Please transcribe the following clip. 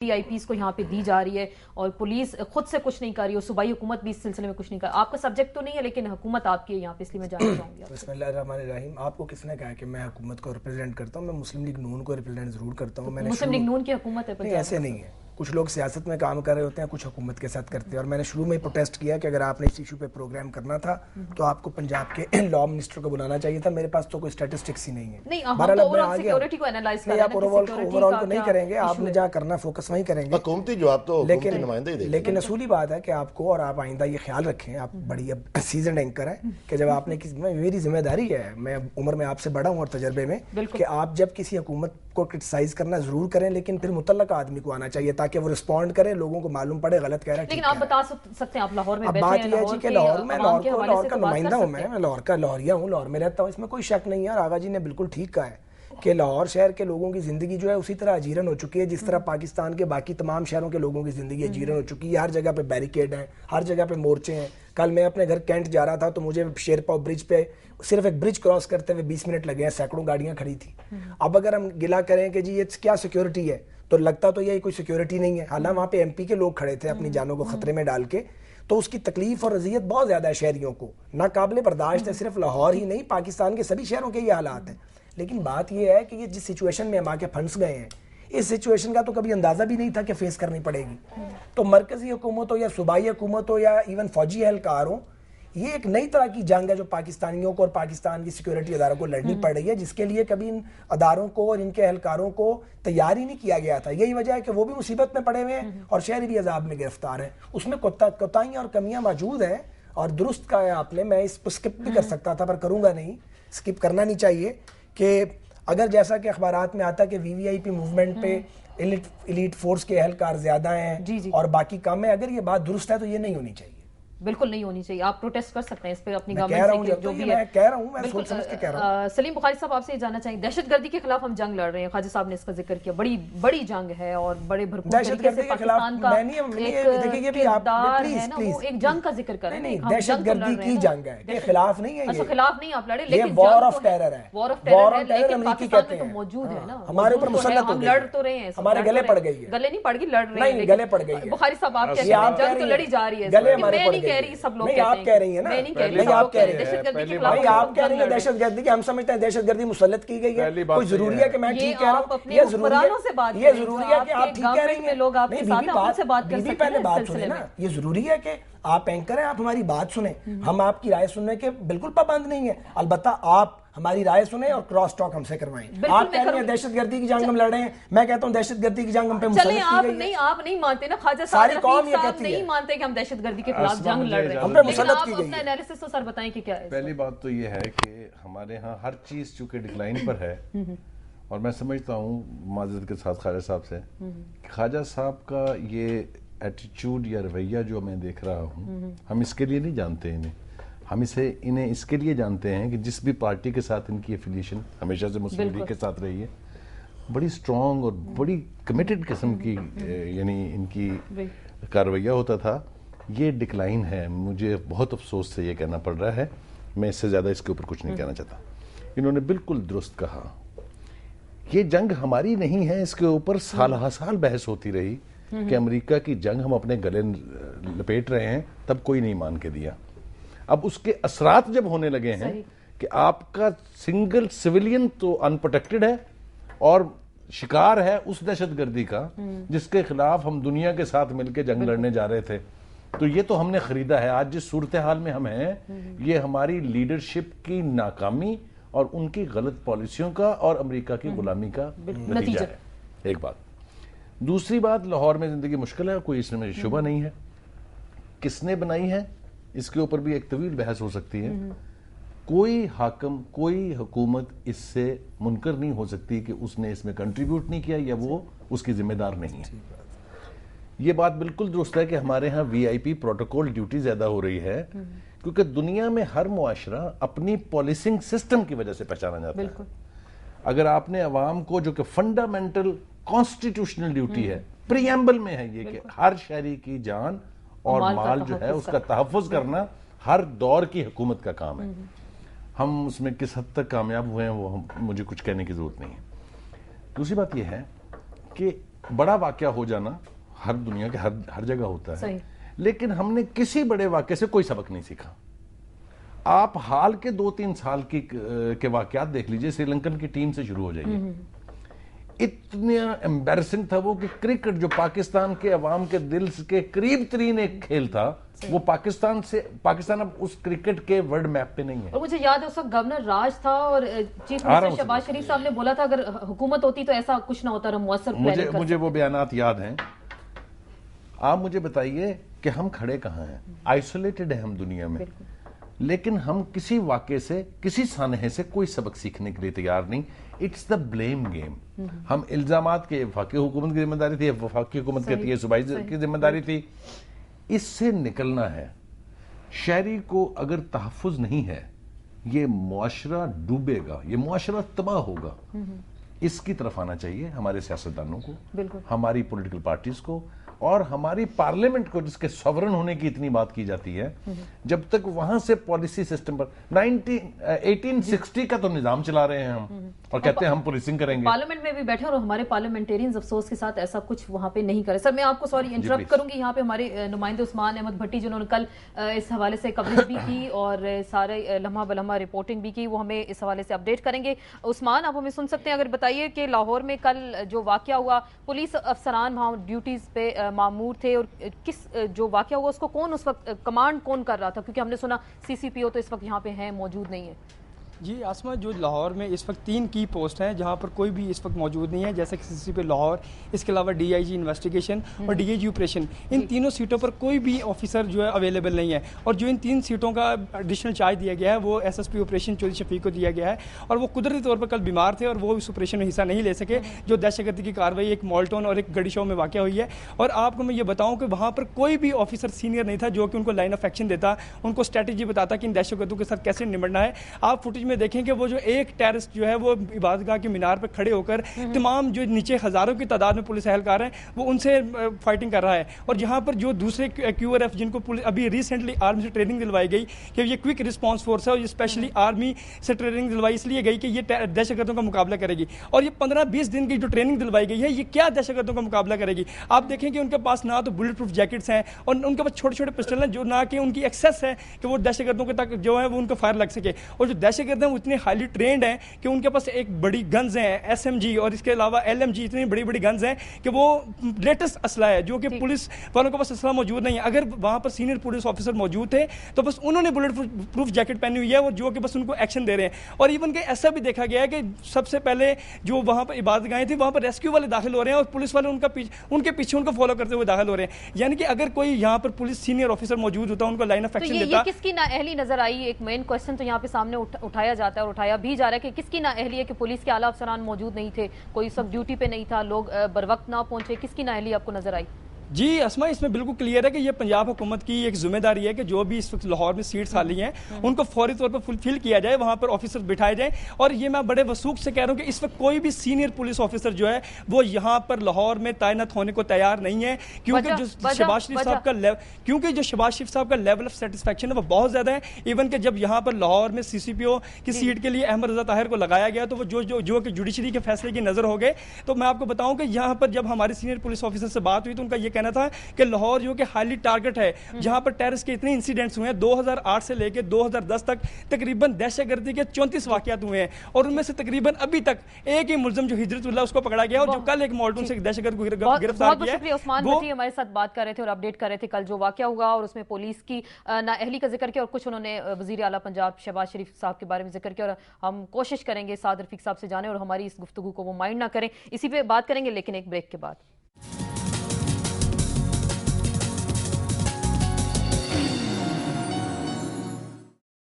PIPs کو یہاں پہ دی جا رہی ہے اور پولیس خود سے کچھ نہیں کر رہی اور صوبائی حکومت بھی اس سلسلے میں کچھ نہیں کر رہی. آپ کا سبجیکٹ تو نہیں ہے لیکن حکومت آپ کی ہے یہاں پہ, اس لیے میں جاننا چاہوں گی. بسم اللہ الرحمن الرحیم. آپ کو کس نے کہا کہ میں حکومت کو ریپرزینٹ کرتا ہوں؟ میں مسلم لیگ نون کو ریپرزینٹ ضرور کرتا ہوں. مسلم لیگ نون کی حکومت ہے نہیں, ایسے نہیں ہے. کچھ لوگ سیاست میں کام کر رہے ہوتے ہیں, کچھ حکومت کے ساتھ کرتے ہیں, اور میں نے شروع میں ہی پروٹیسٹ کیا کہ اگر آپ نے اس ایشو پہ پروگرام کرنا تھا تو آپ کو پنجاب کے لا منسٹر کو بلانا چاہیے تھا. میرے پاس تو کوئی اسٹیٹسٹکس ہی نہیں ہے. سیکورٹی کو انالائز کریں, آپ اوور آل کو نہیں کریں گے, آپ نے جہاں کرنا فوکس وہیں کریں گے. حکومتی جواب تو حکومتی نمائندے ہی دیں گے. لیکن اصولی بات ہے کہ آپ کو, اور آپ آئندہ یہ خیال رکھیں, آپ بڑی اب سیزنڈ اینکر ہیں, کہ جب آپ نے میری ذمہ داری ہے, میں عمر میں آپ سے بڑا ہوں اور تجربے میں, کہ آپ جب کسی حکومت کو کرٹیسائز کرنا ضرور کریں, لیکن پھر متعلقہ آدمی کو آنا چاہیے تاکہ وہ رسپونڈ کرے, لوگوں کو معلوم پڑے غلط کہہ رہا ہے. لیکن آپ بتا سکتے ہیں آپ لاہور میں بیٹھے ہیں. بات یہ ہے جی کہ لاہور کا نمائندہ ہوں, میں لاہور کا لاہوریا ہوں, لاہور میں رہتا ہوں, اس میں کوئی شک نہیں ہے. اور آغا جی نے بالکل ٹھیک کہا ہے کہ لاہور شہر کے لوگوں کی زندگی جو ہے اسی طرح اجیرن ہو چکی ہے جس طرح پاکستان کے باقی تمام شہروں کے لوگوں کی زندگی اجیرن ہو چکی ہے. ہر جگہ پہ بیریکیڈ ہیں, ہر جگہ پہ مورچے ہیں. کل میں اپنے گھر کینٹ جا رہا تھا تو مجھے شیرپاؤ برج پہ صرف ایک برج کراس کرتے ہوئے 20 منٹ لگے ہیں, سینکڑوں گاڑیاں کھڑی تھی. اب اگر ہم گلا کریں کہ جی یہ کیا سیکیورٹی ہے, تو لگتا تو یہ کوئی سیکیورٹی نہیں ہے. حالانکہ وہاں پہ MP کے لوگ کھڑے تھے اپنی جانوں کو خطرے میں ڈال کے, تو اس کی تکلیف اور اذیت بہت زیادہ ہے شہریوں کو, ناقابل برداشت ہے. صرف لاہور ہی نہیں, پاکستان کے سبھی شہروں کے یہ حالات ہیں. لیکن بات یہ ہے کہ یہ جس سچویشن میں ہم آ کے پھنس گئے ہیں, اس سچویشن کا تو کبھی اندازہ بھی نہیں تھا کہ فیس کرنی پڑے گی. تو مرکزی حکومت ہو یا صوبائی حکومت ہو یا ایون فوجی اہلکار ہوں, یہ ایک نئی طرح کی جنگ ہے جو پاکستانیوں کو اور پاکستان کی سیکیورٹی اداروں کو لڑنی پڑ رہی ہے, جس کے لیے کبھی ان اداروں کو اور ان کے اہلکاروں کو تیار ہی نہیں کیا گیا تھا. یہی وجہ ہے کہ وہ بھی مصیبت میں پڑے ہوئے ہیں اور شہری بھی عذاب میں گرفتار ہیں. اس میں کوتاہیاں اور کمیاں موجود ہیں, اور درست کہا ہے آپ نے. میں اس کو سکپ بھی کر سکتا تھا پر کروں گا نہیں, سکپ کرنا نہیں چاہیے. کہ اگر جیسا کہ اخبارات میں آتا ہے کہ VVIP موومنٹ پہ ایلیٹ فورس کے اہلکار زیادہ ہیں اور باقی کم ہے, اگر یہ بات درست ہے تو یہ نہیں ہونی چاہیے. بالکل نہیں ہونی چاہیے. آپ پروٹیسٹ کر سکتے ہیں اس پہ اپنی گورنمنٹ سے, جو بھی میں کہہ رہا ہوں میں سوچ سمجھ کے کہہ رہا ہوں. سلیم بخاری صاحب آپ سے یہ جاننا چاہیں, دہشت گردی کے خلاف ہم جنگ لڑ رہے ہیں, خواجہ صاحب نے اس کا ذکر کیا, بڑی جنگ ہے اور بڑے بھرپور طریقے سے پاکستان کا ایک کردار ہے نا, وہ ایک جنگ کا ذکر کر رہے ہیں. دہشت گردی کی جنگ ہے, یہ خلاف نہیں ہے. اچھا خلاف نہیں آپ لڑے, لیکن وار آف ٹیرر ہے. وار آف ٹیرر ہے, لیکن پاکستان میں تو موجود ہے نا, ہمارے اوپر مسلط ہو گئی, لڑ تو رہے ہیں, ہمارے گلے پڑ گئی ہے. گلے نہیں پڑ گئی, لڑ رہے ہیں. گلے پڑ گئی ہے. بخاری صاحب آپ کہتے ہیں جنگ تو لڑی جا رہی ہے, میں نہیں کہہ رہی, سب لوگ کہتے ہیں. آپ کہہ رہی ہیں نا, نہیں آپ کہہ رہے ہیں, آپ کہہ رہی ہیں دہشت گردی کی. ہم سمجھتے ہیں دہشت گردی مسلط کی گئی ہے. کوئی ضروری ہے کہ میں ٹھیک کہہ رہا ہوں, یہ ضروری ہے کہ آپ ٹھیک کہہ رہی ہیں. نہیں, پہلے بات سنیں نا, یہ ضروری ہے کہ آپ اینکر ہیں, آپ ہماری بات سنیں. ہم آپ کی رائے سننے کے بالکل پابند نہیں ہیں, البتہ آپ ہماری رائے سنیں اور کراس ٹاک ہم سے کروائیں. آپ کہہ رہے ہیں دہشت گردی کی جنگ ہم لڑ رہے ہیں, میں کہتا ہوں دہشت گردی کی جنگ ہم پہ مسلط کی گئی ہے. آپ نہیں مانتے نا, خواجہ صاحب نہیں مانتے کہ ہم دہشت گردی کے خلاف جنگ لڑ رہے ہیں, ہم پہ مسلط کی گئی ہے. اپنا انالیسس تو سر بتائیں کہ کیا ہے. پہلی بات تو یہ ہے کہ ہمارے ہاں ہر چیز چونکہ ڈکلائن پر ہے, اور میں سمجھتا ہوں معذرت کے ساتھ خواجہ صاحب سے, خواجہ صاحب کا یہ ایٹیچیوڈ یا رویہ جو میں دیکھ رہا ہوں, ہم اس کے لیے نہیں جانتے انہیں, ہم انہیں اس کے لیے جانتے ہیں کہ جس بھی پارٹی کے ساتھ ان کی ایفیلیشن ہمیشہ سے مسلم لیگ کے ساتھ رہی ہے, بڑی سٹرونگ اور بڑی کمیٹڈ قسم کی یعنی ان کی کا رویہ ہوتا تھا. یہ ڈکلائن ہے, مجھے بہت افسوس سے یہ کہنا پڑ رہا ہے, میں اس سے زیادہ اس کے اوپر کچھ نہیں کہنا چاہتا. انہوں نے بالکل درست کہا, یہ جنگ ہماری نہیں ہے, اس کے اوپر سال ہا سال بحث ہوتی رہی کہ امریکہ کی جنگ ہم اپنے گلے لپیٹ رہے ہیں, تب کوئی نہیں مان کے دیا. اب اس کے اثرات جب ہونے لگے ہیں کہ آپ کا سنگل سویلین تو ان پروٹیکٹڈ ہے اور شکار ہے اس دہشت گردی کا جس کے خلاف ہم دنیا کے ساتھ مل کے جنگ لڑنے جا رہے تھے, تو یہ تو ہم نے خریدا ہے. آج جس صورتحال میں ہم ہیں, یہ ہماری لیڈرشپ کی ناکامی اور ان کی غلط پالیسیوں کا اور امریکہ کی غلامی کا نتیجہ ہے. ایک بات. دوسری بات, لاہور میں زندگی مشکل ہے, کوئی اس میں شبہ نہیں ہے. کس نے بنائی ہے اس کے اوپر بھی ایک طویل بحث ہو سکتی ہے. کوئی حاکم, کوئی حکومت اس سے منکر نہیں ہو سکتی کہ اس نے اس میں کنٹریبیوٹ نہیں کیا یا وہ اس کی ذمہ دار نہیں ہے. یہ بات بالکل درست ہے کہ ہمارے ہاں VIP پروٹوکول ڈیوٹی زیادہ ہو رہی ہے, کیونکہ دنیا میں ہر معاشرہ اپنی پالیسنگ سسٹم کی وجہ سے پہچانا جاتا ہے. اگر آپ نے عوام کو, جو کہ فنڈامنٹل کانسٹیٹیوشنل ڈیوٹی ہے, پریامبل میں ہے یہ کہ ہر شہری کی جان اور مال جو ہے اس کا تحفظ کرنا ہر دور کی حکومت کا کام ہے. ہم اس میں کس حد تک کامیاب ہوئے ہیں وہ مجھے کچھ کہنے کی ضرورت نہیں ہے. دوسری بات یہ ہے کہ بڑا واقعہ ہو جانا ہر دنیا کے ہر جگہ ہوتا ہے، لیکن ہم نے کسی بڑے واقعے سے کوئی سبق نہیں سیکھا. آپ حال کے 2-3 سال کے واقعات دیکھ لیجئے، سری لنکن کی ٹیم سے شروع ہو جائیے. اتنا ایمبیرسنگ تھا وہ کہ کرکٹ جو پاکستان کے عوام کے دل کے قریب ترین ایک کھیل تھا، وہ پاکستان اب اس کرکٹ کے ورلڈ میپ پہ نہیں ہے. اور مجھے یاد ہے اس وقت گورنر راج تھا اور چیف منسٹر شہباز شریف صاحب نے بولا تھا اگر حکومت ہوتی تو ایسا کچھ نہ ہوتا، مؤثر پلاننگ. مجھے وہ بیانات یاد ہیں. آپ مجھے بتائیے کہ ہم کھڑے کہاں ہیں؟ آئسولیٹڈ ہیں ہم دنیا میں، لیکن ہم کسی واقعے سے، کسی سانحے سے کوئی سبق سیکھنے کے لیے تیار نہیں. It's the blame game. ہم الزامات کے وفاقی حکومت کی ذمہ داری تھی، وفاقی حکومت کہتی ہے صوبائی کی ذمہ داری تھی. اس سے نکلنا ہے. شہری کو اگر تحفظ نہیں ہے، یہ معاشرہ ڈوبے گا، یہ معاشرہ تباہ ہوگا. اس کی طرف آنا چاہیے ہمارے سیاستدانوں کو، ہماری پولیٹیکل پارٹیز کو، اور ہماری پارلیمنٹ کو، جس کے سورن ہونے کی اتنی بات کی جاتی ہے. جب تک وہاں سے پالیسی سسٹم پر 1860 کا تو نظام چلا رہے ہیں ہم، اور کہتے ہیں ہم پولیسنگ کریں گے. پارلیمنٹ میں بھی بیٹھے اور ہمارے پارلیمنٹیرینز افسوس کے ساتھ ایسا کچھ وہاں پہ نہیں کرے. سر میں آپ کو سوری انٹرپٹ کروں گی، یہاں پہ ہمارے نمائندے عثمان احمد بھٹی جنہوں نے کل اس حوالے سے کوریج بھی کی اور سارے لمحہ بلمحہ رپورٹنگ بھی کی، وہ ہمیں اس حوالے سے اپڈیٹ کریں گے. عثمان آپ ہمیں سن سکتے ہیں؟ اگر بتائیے کہ لاہور میں کل جو واقعہ ہوا، پولیس افسران وہاں ڈیوٹیز پہ معمور تھے، اور کس جو واقعہ ہوا اس کو کون اس وقت کمانڈ کون کر رہا تھا؟ کیونکہ ہم نے سنا CCPO تو اس وقت یہاں پہ ہیں، موجود نہیں ہے. جی آسما، جو لاہور میں اس وقت 3 کی پوسٹ ہیں جہاں پر کوئی بھی اس وقت موجود نہیں ہے، جیسے کہ CCP لاہور، اس کے علاوہ DIG انویسٹیگیشن اور DIG آپریشن. ان تینوں سیٹوں پر کوئی بھی آفیسر جو ہے اویلیبل نہیں ہے. اور جو ان 3 سیٹوں کا ایڈیشنل چارج دیا گیا ہے وہ SSP آپریشن چودھری شفیق کو دیا گیا ہے، اور وہ قدرتی طور پر کل بیمار تھے اور وہ اس آپریشن میں حصہ نہیں لے سکے. جو دہشت گردی کی کارروائی ایک مالٹون اور ایک گڑی شو میں واقع ہوئی ہے. اور آپ کو میں یہ بتاؤں کہ وہاں پر کوئی بھی آفیسر سینئر نہیں تھا جو کہ ان کو لائن آف ایکشن دیتا، ان کو اسٹریٹجی بتاتا کہ ان دہشت گردوں کے ساتھ کیسے نمٹنا ہے. آپ فوٹیج میں دیکھیں کہ وہ جو ایک ٹیررسٹ جو ہے وہ عبادتگاہ کے مینار پہ کھڑے ہو کر تمام جو نیچے ہزاروں کی تعداد میں پولیس اہلکار ہیں وہ ان سے فائٹنگ کر رہا ہے. اور یہاں پر جو دوسرے QRF جن کو ابھی ریسنٹلی آرمی سے ٹریننگ دلوائی گئی کہ یہ کوئک رسپانس فورس ہے، اور یہ اسپیشلی آرمی سے ٹریننگ دلوائی اس لیے گئی کہ یہ دہشت گردوں کا مقابلہ کرے گی. اور یہ 15-20 دن کی جو ٹریننگ دلوائی گئی ہے، یہ کیا دہشت گردوں کا مقابلہ کرے گی؟ آپ دیکھیں کہ ان کے پاس نہ تو بلٹ پروف جیکٹس ہیں، اور ان کے پاس چھوٹے چھوٹے پسٹل ہیں جو نہ کہ ان کی ایکسیس ہے کہ وہ دہشت گردوں کے تک جو ہے وہ ان کو فائر لگ سکے. اور جو دہشت گرد ہیں وہ اتنے ہائیلی ٹرینڈ ہیں کہ ان کے پاس ایک بڑی گنز ہیں SMG، اور اس کے علاوہ LMG، اتنی بڑی بڑی گنز ہیں کہ وہ لیٹسٹ اسلحہ ہے جو کہ پولیس والوں کے پاس اسلحہ موجود نہیں ہے. اگر وہاں پر سینئر پولیس آفیسر موجود تھے تو بس انہوں نے بلٹ پروف جیکٹ پہنی ہوئی ہے، وہ جو کہ بس ان کو ایکشن دے رہے ہیں. اور ایون کہ ایسا بھی دیکھا گیا ہے کہ سب سے پہلے جو وہاں پر عبادت گاہیں تھیں وہاں پر ریسکیو والے داخل ہو رہے ہیں اور پولیس والے ان کے پیچھے ان کو فالو کرتے ہوئے داخل ہو رہے ہیں. یعنی کہ اگر کوئی یہاں پر پولیس سینئر آفیسر موجود ہوتا ان کو لائن آف ایکشن دیتا. یہ کس کی نااہلی نظر آئی؟ ایک مین کوسچن تو یہاں پہ سامنے اٹھایا جاتا ہے اور اٹھایا بھی جا رہا ہے کہ کس کی نااہلی ہے کہ پولیس کے اعلیٰ افسران موجود نہیں تھے، کوئی سب ڈیوٹی پہ نہیں تھا، لوگ بروقت نہ پہنچے. کس کی نااہلی آپ کو نظر آئی؟ جی اسما، اس میں بالکل کلیئر ہے کہ یہ پنجاب حکومت کی ایک ذمہ داری ہے کہ جو بھی اس وقت لاہور میں سیٹس خالی ہیں ان کو فوری طور پر فلفل کیا جائے، وہاں پر آفیسر بٹھائے جائیں. اور یہ میں بڑے وثوق سے کہہ رہا ہوں کہ اس وقت کوئی بھی سینئر پولیس آفیسر جو ہے وہ یہاں پر لاہور میں تعینات ہونے کو تیار نہیں ہے، کیونکہ جو شہباز شریف صاحب کا لیول آف سیٹسفیکشن ہے وہ بہت زیادہ ہے. ایون کہ جب یہاں پر لاہور میں CCPO کی سیٹ کے لیے احمد رضا طاہر کو لگایا گیا تو وہ جو کہ جوڈیشری کے فیصلے کی نظر ہو گئے. تو میں آپ کو بتاؤں کہ یہاں پر جب ہمارے سینئر پولیس آفیسر سے بات ہوئی تو ان کا یہ کہنا تھا کہ لاہور جو کہ ہائیلی ٹارگٹ ہے، جہاں پر ٹیررسٹ کے اتنے انسیڈنٹس ہوئے ہیں، 2008 سے لے کے 2010 تک تقریباً دہشت گردی کے 34 واقعات ہوئے ہیں، اور ان میں سے تقریباً ابھی تک ایک ہی ملزم جو ہجرت اللہ اس کو پکڑا گیا، اور جو کل ایک مالٹون سے دہشت گرد کو گرفتار کیا ہے. شکریہ عثمان بھٹی ہمارے ساتھ بات کر رہے تھے اور اپڈیٹ کر رہے تھے کل جو واقعہ ہوا اور اس میں پولیس کی نااہلی کا ذکر کیا، اور کچھ انہوں نے وزیر اعلیٰ پنجاب شہباز شریف صاحب کے بارے میں ذکر کیا. اور ہم کوشش کریں گے سعد رفیق صاحب سے جانے اور ہماری اس گفتگو کو وہ مائنڈ نہ کریں. اسی پہ بات کریں گے لیکن ایک بریک کے بعد.